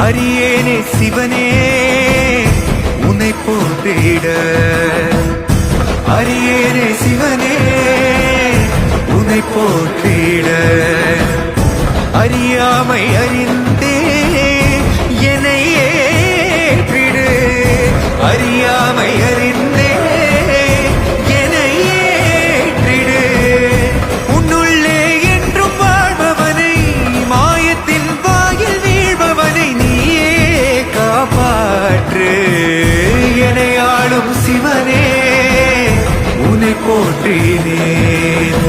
அரியேனே சிவனே உன்னை போற்றிட, அரியேனே சிவனே உன்னை போற்றிட, அறியாமை அறிந்தே என்னை ஏற்றிடு, அறியாமை அறிந்தே என்னை ஏற்றிடு. உன்னுள்ளே என்றும் வாழ்பவனை, மாயத்தின் வாயில் வீழ்பவனை நீயே காப்பாற்று. என்னை ஆளும் சிவனே உன்னை போற்றினேன்.